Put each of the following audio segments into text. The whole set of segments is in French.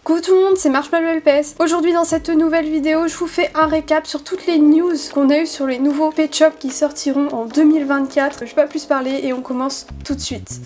Coucou tout le monde, c'est Marshmallow LPS. Aujourd'hui dans cette nouvelle vidéo, je vous fais un récap sur toutes les news qu'on a eu sur les nouveaux Pet Shop qui sortiront en 2024. Je vais pas plus parler et on commence tout de suite.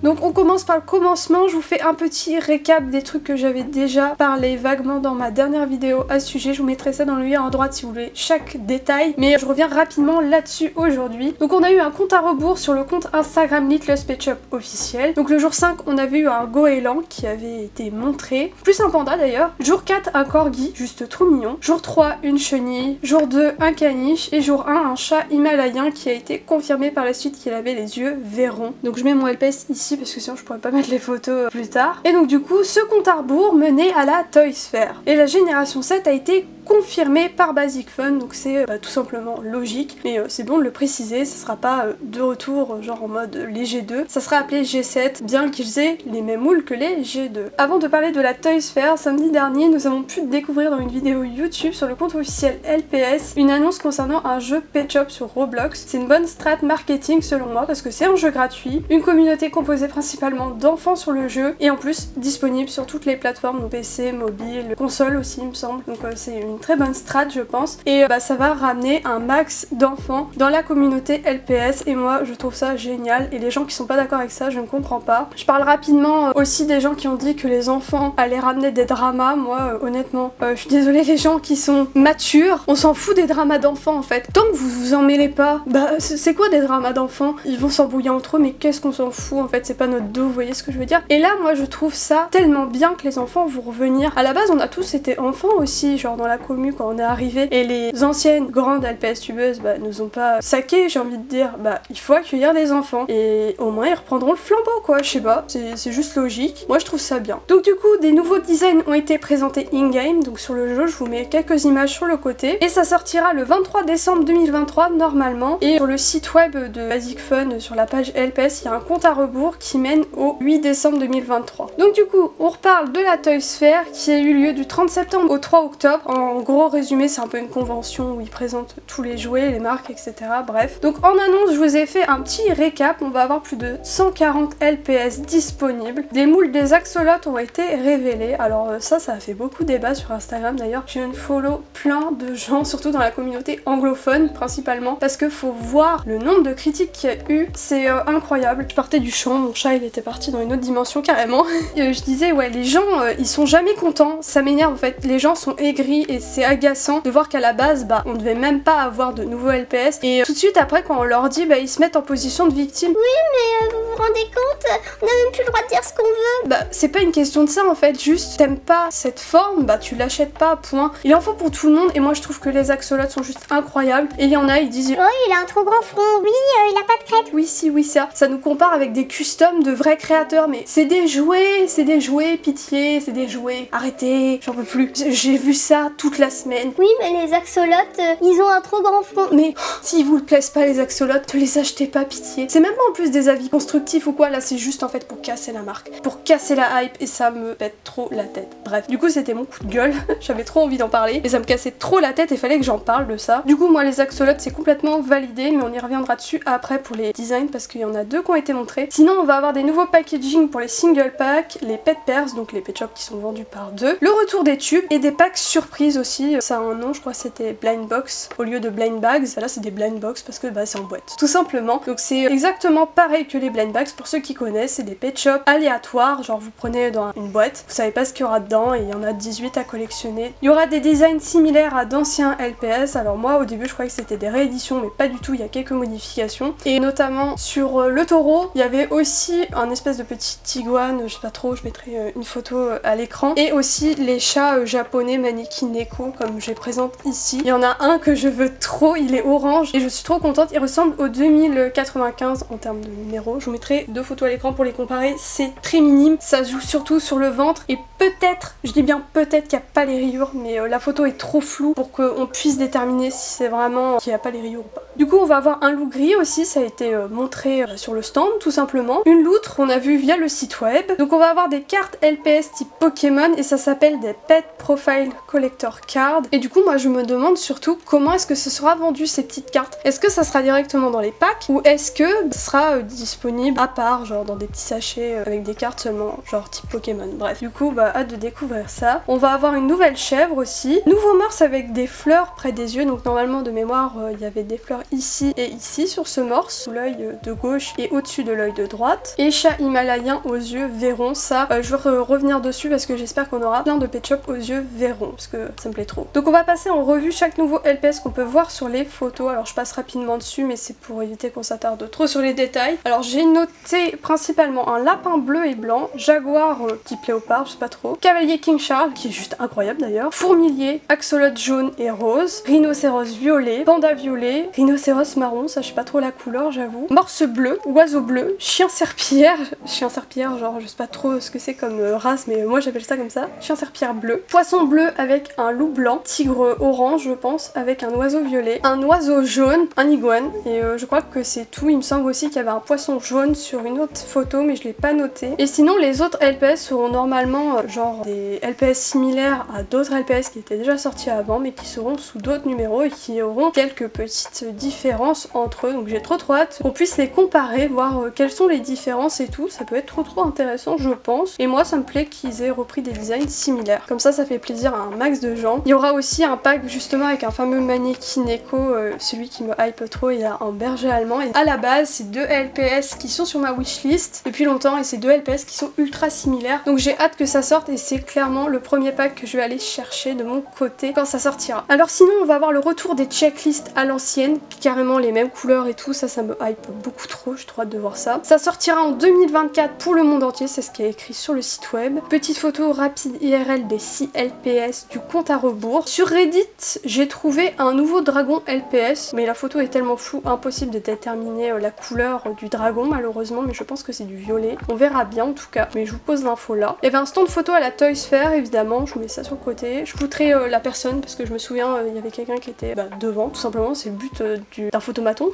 Donc on commence par le commencement, je vous fais un petit récap des trucs que j'avais déjà parlé vaguement dans ma dernière vidéo à ce sujet. Je vous mettrai ça dans le lien en droite si vous voulez chaque détail, mais je reviens rapidement là-dessus aujourd'hui. Donc on a eu un compte à rebours sur le compte Instagram Littlest Pet Shop officiel. Donc le jour 5 on avait eu un goéland qui avait été montré, plus un panda d'ailleurs. Jour 4 un corgi, juste trop mignon. Jour 3 une chenille. Jour 2 un caniche. Et jour 1 un chat himalayen qui a été confirmé par la suite qu'il avait les yeux verrons. Donc je mets mon LPS ici parce que sinon je pourrais pas mettre les photos plus tard. Et donc du coup ce compte à rebours menait à la Toys Fair. Et la génération 7 a été confirmé par Basic Fun, donc c'est tout simplement logique, mais c'est bon de le préciser, ça sera pas de retour genre en mode les G2, ça sera appelé G7, bien qu'ils aient les mêmes moules que les G2. Avant de parler de la Toys Fair, samedi dernier, nous avons pu découvrir dans une vidéo YouTube sur le compte officiel LPS une annonce concernant un jeu Pet Shop sur Roblox. C'est une bonne strat marketing selon moi, parce que c'est un jeu gratuit, une communauté composée principalement d'enfants sur le jeu, et en plus disponible sur toutes les plateformes, donc PC, mobile, console aussi il me semble, donc c'est une très bonne strat je pense, et ça va ramener un max d'enfants dans la communauté LPS, et moi je trouve ça génial, et les gens qui sont pas d'accord avec ça je ne comprends pas. Je parle rapidement aussi des gens qui ont dit que les enfants allaient ramener des dramas. Moi honnêtement je suis désolée, les gens qui sont matures, on s'en fout des dramas d'enfants en fait, tant que vous vous en mêlez pas. C'est quoi des dramas d'enfants? Ils vont s'embrouiller entre eux, mais qu'est-ce qu'on s'en fout en fait, c'est pas notre dos, vous voyez ce que je veux dire? Et là moi je trouve ça tellement bien que les enfants vont revenir. À la base on a tous été enfants aussi, genre dans la commu quand on est arrivé, et les anciennes grandes LPS tubeuses nous ont pas saqué, j'ai envie de dire. Il faut accueillir les enfants et au moins ils reprendront le flambeau quoi, je sais pas, c'est juste logique, moi je trouve ça bien. Donc du coup des nouveaux designs ont été présentés in-game, donc sur le jeu je vous mets quelques images sur le côté, et ça sortira le 23 décembre 2023 normalement, et sur le site web de Basic Fun, sur la page LPS, il y a un compte à rebours qui mène au 8 décembre 2023. Donc du coup on reparle de la Toys Fair qui a eu lieu du 30 septembre au 3 octobre. En gros résumé, c'est un peu une convention où ils présentent tous les jouets, les marques, etc. Bref. Donc en annonce, je vous ai fait un petit récap. On va avoir plus de 140 LPS disponibles. Des moules des axolotes ont été révélés. Alors ça a fait beaucoup débat sur Instagram d'ailleurs. J'ai une follow plein de gens, surtout dans la communauté anglophone principalement, parce que faut voir le nombre de critiques qu'il y a eu. C'est incroyable. Je partais du champ, mon chat il était parti dans une autre dimension carrément. Et je disais ouais, les gens ils sont jamais contents. Ça m'énerve en fait. Les gens sont aigris et c'est agaçant de voir qu'à la base on devait même pas avoir de nouveaux LPS, et tout de suite après quand on leur dit ils se mettent en position de victime. Oui mais vous vous rendez compte, on a même plus le droit de dire ce qu'on veut. C'est pas une question de ça en fait, juste t'aimes pas cette forme, tu l'achètes pas, point. Il en faut pour tout le monde, et moi je trouve que les axolotes sont juste incroyables, et il y en a ils disent oh il a un trop grand front, oui il a pas de crête. Oui si oui ça nous compare avec des customs de vrais créateurs, mais c'est des jouets, pitié, c'est des jouets, arrêtez, j'en peux plus. J'ai vu ça toute la semaine. Oui mais les axolotes ils ont un trop grand front. Mais s'ils vous plaisent pas les axolotes, ne les achetez pas, pitié. C'est même pas en plus des avis constructifs ou quoi, là c'est juste en fait pour casser la marque, pour casser la hype, et ça me pète trop la tête. Bref, du coup c'était mon coup de gueule, j'avais trop envie d'en parler et ça me cassait trop la tête et fallait que j'en parle de ça. Du coup moi les axolotes c'est complètement validé, mais on y reviendra dessus après pour les designs parce qu'il y en a deux qui ont été montrés. Sinon on va avoir des nouveaux packaging pour les single packs, les pet pairs, donc les pet shops qui sont vendus par deux, le retour des tubes et des packs surprises aussi. Ça a un nom, je crois que c'était blind box au lieu de blind bags. Là c'est des blind box parce que c'est en boîte tout simplement. Donc c'est exactement pareil que les blind bags, pour ceux qui connaissent, c'est des pet shops aléatoires, genre vous prenez dans une boîte, vous savez pas ce qu'il y aura dedans et il y en a 18 à collectionner. Il y aura des designs similaires à d'anciens LPS. Alors moi au début je croyais que c'était des rééditions, mais pas du tout, il y a quelques modifications, et notamment sur le taureau il y avait aussi un espèce de petit iguane, je sais pas trop, je mettrai une photo à l'écran, et aussi les chats japonais Maneki Neko comme je les présente ici. Il y en a un que je veux trop, il est orange et je suis trop contente, il ressemble au 2095 en termes de numéro. Je vous mettrai deux photos à l'écran pour les comparer, c'est très minime, ça se joue surtout sur le ventre, et peut-être, je dis bien peut-être qu'il n'y a pas les rayures, mais la photo est trop floue pour qu'on puisse déterminer si c'est vraiment qu'il n'y a pas les rayures ou pas. Du coup on va avoir un loup gris aussi, ça a été montré sur le stand tout simplement. Une loutre qu'on a vu via le site web. Donc on va avoir des cartes LPS type Pokémon et ça s'appelle des Pet Profile Collector Cards. Et du coup moi je me demande surtout comment est-ce que ce sera vendu ces petites cartes. Est-ce que ça sera directement dans les packs ou est-ce que ça sera disponible à part, genre dans des petits sachets avec des cartes seulement, genre type Pokémon. Bref, du coup bah hâte de découvrir ça. On va avoir une nouvelle chèvre aussi. Nouveau morse avec des fleurs près des yeux, donc normalement de mémoire il y avait des fleurs ici et ici sur ce morse, sous l'œil de gauche et au-dessus de l'œil de droite. Et chat himalayen aux yeux verrons, ça je veux revenir dessus parce que j'espère qu'on aura plein de pet shop aux yeux verrons parce que ça me plaît trop. Donc on va passer en revue chaque nouveau LPS qu'on peut voir sur les photos. Alors je passe rapidement dessus mais c'est pour éviter qu'on s'attarde trop sur les détails. Alors j'ai noté principalement un lapin bleu et blanc, jaguar type léopard, je sais pas trop, cavalier King Charles qui est juste incroyable d'ailleurs, fourmilier, axolote jaune et rose, rhinocéros violet, panda violet, rhinocéros marron, ça je sais pas trop la couleur j'avoue, morse bleu, oiseau bleu, chien serpillière genre je sais pas trop ce que c'est comme race mais moi j'appelle ça comme ça, chien serpillière bleu, poisson bleu avec un loup blanc, tigre orange je pense avec un oiseau violet, un oiseau jaune, un iguane et je crois que c'est tout. Il me semble aussi qu'il y avait un poisson jaune sur une autre photo mais je l'ai pas noté. Et sinon les autres LPS seront normalement genre des LPS similaires à d'autres LPS qui étaient déjà sortis avant mais qui seront sous d'autres numéros et qui auront quelques petites différences entre eux, donc j'ai trop hâte qu'on puisse les comparer, voir quelles sont les différences et tout. Ça peut être trop intéressant je pense, et moi ça me plaît qu'ils aient repris des designs similaires, comme ça fait plaisir à un max de gens. Il y aura aussi un pack justement avec un fameux mannequin Echo, celui qui me hype trop, il y a un berger allemand et à la base c'est deux LPS qui sont sur ma wishlist depuis longtemps et c'est deux LPS qui sont ultra similaires, donc j'ai hâte que ça sorte et c'est clairement le premier pack que je vais aller chercher de mon côté quand ça sortira. Alors sinon on va avoir le retour des checklists à l'ancienne, carrément les mêmes couleurs et tout, ça me hype beaucoup trop, j'ai trop hâte de voir ça. Ça sortira en 2024 pour le monde entier, c'est ce qui est écrit sur le site web. Petite photo rapide IRL des 6 LPS du compte à rebours. Sur Reddit j'ai trouvé un nouveau dragon LPS mais la photo est tellement floue, impossible de déterminer la couleur du dragon malheureusement, mais je pense que c'est du violet. On verra bien en tout cas, mais je vous pose l'info là. Il y avait un stand photo à la Toys Fair évidemment, je vous mets ça sur le côté. Je foutrai la personne parce que je me souviens il y avait quelqu'un qui était devant, tout simplement, c'est le but d'un photomaton.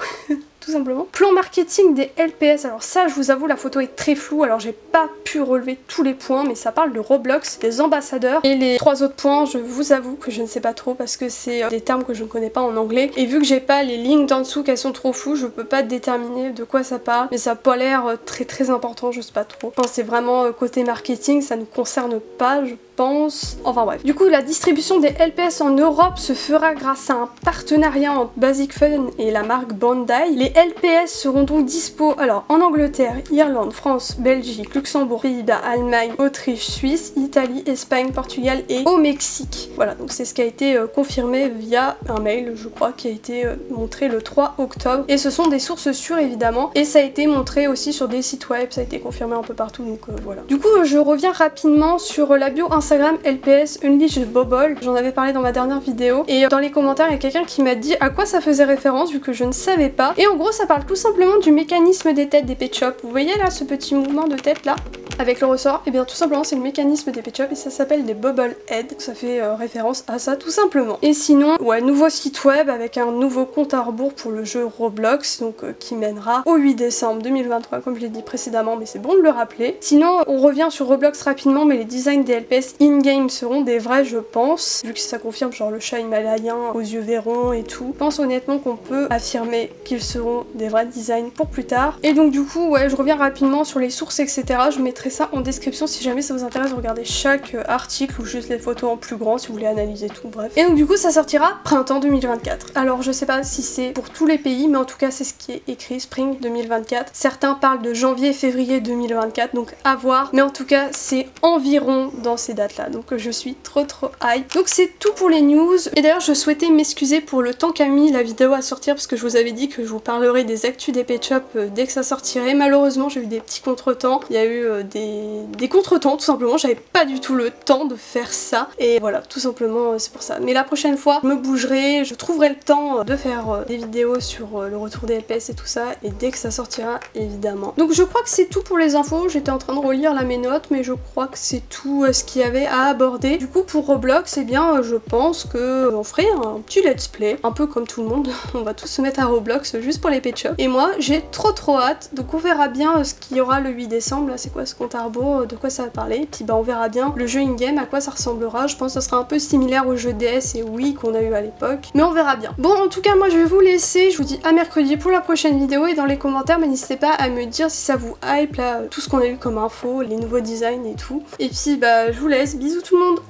Tout simplement. Plan marketing des LPS, alors ça je vous avoue la photo est très floue, alors j'ai pas pu relever tous les points mais ça parle de Roblox, des ambassadeurs et les 3 autres points je vous avoue que je ne sais pas trop parce que c'est des termes que je ne connais pas en anglais et vu que j'ai pas les lignes d'en dessous qu'elles sont trop floues je peux pas déterminer de quoi ça parle, mais ça a pas l'air très important, je sais pas trop. Enfin c'est vraiment côté marketing, ça ne concerne pas je pense. Enfin bref. Du coup la distribution des LPS en Europe se fera grâce à un partenariat entre Basic Fun et la marque Bandai. Les LPS seront donc dispo alors en Angleterre, Irlande, France, Belgique, Luxembourg, Pays-Bas, Allemagne, Autriche, Suisse, Italie, Espagne, Portugal et au Mexique. Voilà, donc c'est ce qui a été confirmé via un mail je crois qui a été montré le 3 octobre et ce sont des sources sûres évidemment et ça a été montré aussi sur des sites web, ça a été confirmé un peu partout donc voilà. Du coup je reviens rapidement sur la bio Instagram LPS Unleashed Bobble, j'en avais parlé dans ma dernière vidéo et dans les commentaires il y a quelqu'un qui m'a dit à quoi ça faisait référence vu que je ne savais pas et en gros ça parle tout simplement du mécanisme des têtes des pet shops. Vous voyez là ce petit mouvement de tête là avec le ressort, et bien tout simplement c'est le mécanisme des pet shops et ça s'appelle des bubble head, ça fait référence à ça tout simplement. Et sinon ouais, nouveau site web avec un nouveau compte à rebours pour le jeu Roblox donc qui mènera au 8 décembre 2023 comme je l'ai dit précédemment mais c'est bon de le rappeler. Sinon on revient sur Roblox rapidement mais les designs des LPS in-game seront des vrais je pense, vu que ça confirme genre le chat himalayen aux yeux verrons et tout. Je pense honnêtement qu'on peut affirmer qu'ils seront des vrais designs pour plus tard. Et donc du coup ouais je reviens rapidement sur les sources etc. Je mettrai ça en description si jamais ça vous intéresse de regarder chaque article ou juste les photos en plus grand si vous voulez analyser tout, bref. Et donc du coup ça sortira printemps 2024. Alors je sais pas si c'est pour tous les pays mais en tout cas c'est ce qui est écrit, Spring 2024. Certains parlent de janvier-février 2024 donc à voir, mais en tout cas c'est environ dans ces dates là donc je suis trop hype. Donc c'est tout pour les news et d'ailleurs je souhaitais m'excuser pour le temps qu'a mis la vidéo à sortir parce que je vous avais dit que je vous parlerai des actus des pet shops dès que ça sortirait. Malheureusement j'ai eu des petits contretemps, il y a eu des contretemps tout simplement, j'avais pas du tout le temps de faire ça et voilà, tout simplement c'est pour ça. Mais la prochaine fois je me bougerai, je trouverai le temps de faire des vidéos sur le retour des LPS et tout ça et dès que ça sortira évidemment. Donc je crois que c'est tout pour les infos, j'étais en train de relire là mes notes mais je crois que c'est tout ce qu'il y avait à aborder. Du coup pour Roblox, eh bien je pense que on ferait un petit let's play, un peu comme tout le monde, on va tous se mettre à Roblox juste pour les pet shops. Et moi j'ai trop hâte, donc on verra bien ce qu'il y aura le 8 décembre, là c'est quoi ce compte à rebours, de quoi ça va parler, et puis bah on verra bien le jeu in-game, à quoi ça ressemblera. Je pense que ça sera un peu similaire au jeu DS et Wii qu'on a eu à l'époque, mais on verra bien. Bon en tout cas moi je vais vous laisser, je vous dis à mercredi pour la prochaine vidéo et dans les commentaires n'hésitez pas à me dire si ça vous hype là, tout ce qu'on a eu comme info, les nouveaux designs et tout. Et puis bah je vous laisse, bisous tout le monde.